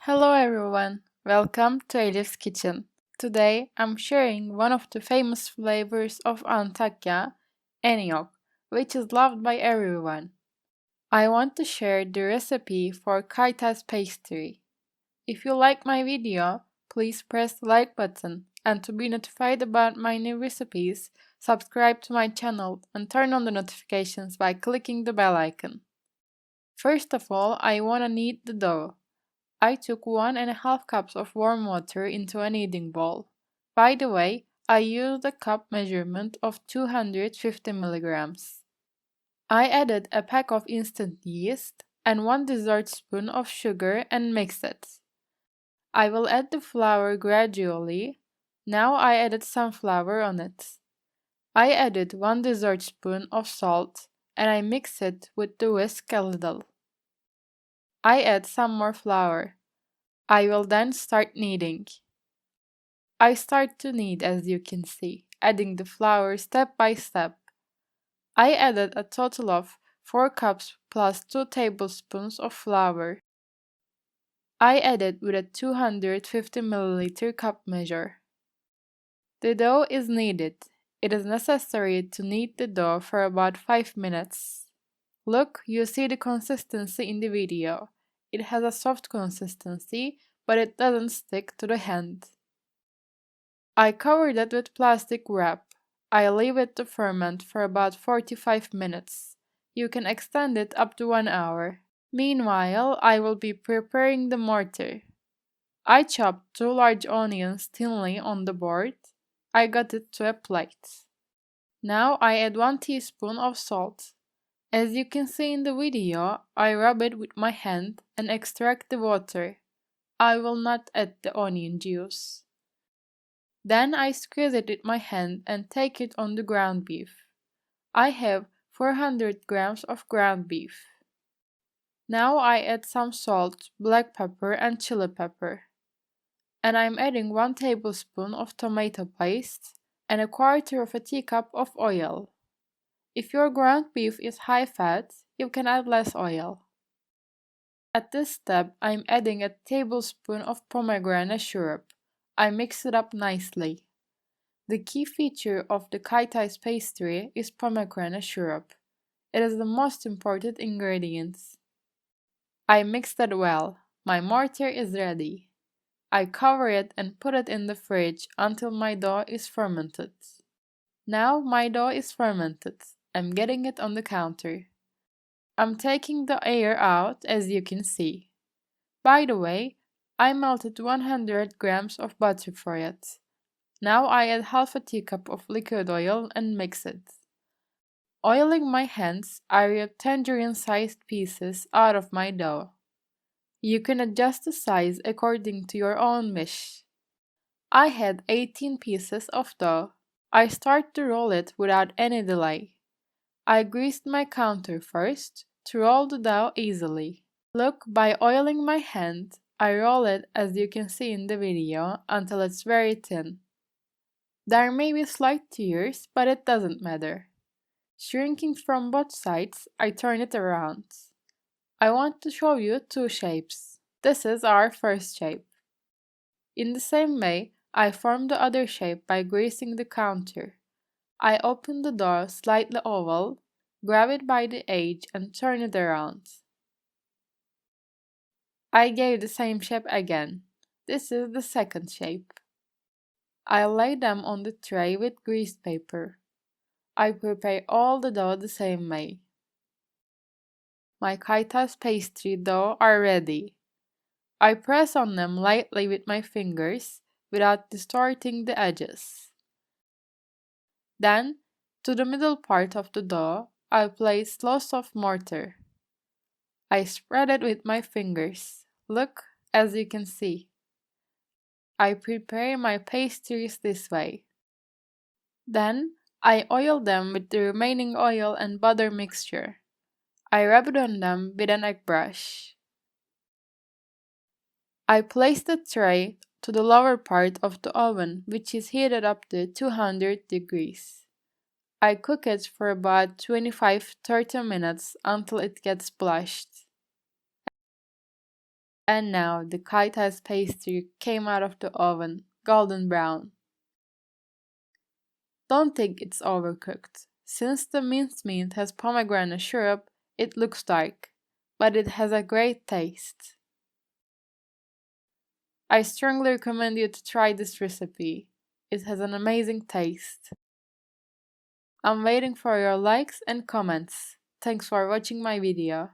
Hello everyone, welcome to Elif's Kitchen. Today I'm sharing one of the famous flavors of Antakya, Antioch, which is loved by everyone. I want to share the recipe for Kaytaz Pastry. If you like my video, please press the like button, and to be notified about my new recipes, subscribe to my channel and turn on the notifications by clicking the bell icon. First of all, I want to knead the dough. I took 1.5 cups of warm water into a kneading bowl. By the way, I used a cup measurement of 250 milligrams. I added a pack of instant yeast and 1 dessertspoon of sugar and mixed it. I will add the flour gradually. Now I added some flour on it. I added 1 dessertspoon of salt and I mix it with the whisk a little. I add some more flour. I will then start kneading. I start to knead as you can see, adding the flour step by step. I added a total of 4 cups plus 2 tablespoons of flour. I added with a 250 milliliter cup measure. The dough is kneaded. It is necessary to knead the dough for about 5 minutes. Look, you see the consistency in the video. It has a soft consistency, but it doesn't stick to the hand. I covered it with plastic wrap. I leave it to ferment for about 45 minutes. You can extend it up to 1 hour. Meanwhile, I will be preparing the mortar. I chopped 2 large onions thinly on the board. I got it to a plate. Now I add 1 teaspoon of salt. As you can see in the video, I rub it with my hand and extract the water. I will not add the onion juice. Then I squeeze it with my hand and take it on the ground beef. I have 400 grams of ground beef. Now I add some salt, black pepper and chili pepper. And I'm adding 1 tablespoon of tomato paste and a quarter of a teacup of oil. If your ground beef is high fat, you can add less oil. At this step, I'm adding a tablespoon of pomegranate syrup. I mix it up nicely. The key feature of the Kaytaz pastry is pomegranate syrup. It is the most important ingredient. I mixed it well. My mortar is ready. I cover it and put it in the fridge until my dough is fermented. Now my dough is fermented. I'm getting it on the counter. I'm taking the air out as you can see. By the way, I melted 100 grams of butter for it. Now I add half a teacup of liquid oil and mix it. Oiling my hands, I rip tangerine-sized pieces out of my dough. You can adjust the size according to your own wish. I had 18 pieces of dough. I start to roll it without any delay. I greased my counter first to roll the dough easily. Look, by oiling my hand, I roll it as you can see in the video until it's very thin. There may be slight tears, but it doesn't matter. Shrinking from both sides, I turn it around. I want to show you 2 shapes. This is our first shape. In the same way, I form the other shape by greasing the counter. I open the dough slightly oval, grab it by the edge and turn it around. I gave the same shape again. This is the second shape. I lay them on the tray with greased paper. I prepare all the dough the same way. My Kaytaz pastry dough are ready. I press on them lightly with my fingers without distorting the edges. Then, to the middle part of the dough, I place lots of mortar. I spread it with my fingers. Look, as you can see. I prepare my pastries this way. Then, I oil them with the remaining oil and butter mixture. I rub it on them with an egg brush. I place the tray to the lower part of the oven, which is heated up to 200 degrees. I cook it for about 25-30 minutes until it gets blushed. And now the Kaytaz pastry came out of the oven, golden brown. Don't think it's overcooked. Since the mincemeat has pomegranate syrup, it looks dark, but it has a great taste. I strongly recommend you to try this recipe. It has an amazing taste. I'm waiting for your likes and comments. Thanks for watching my video.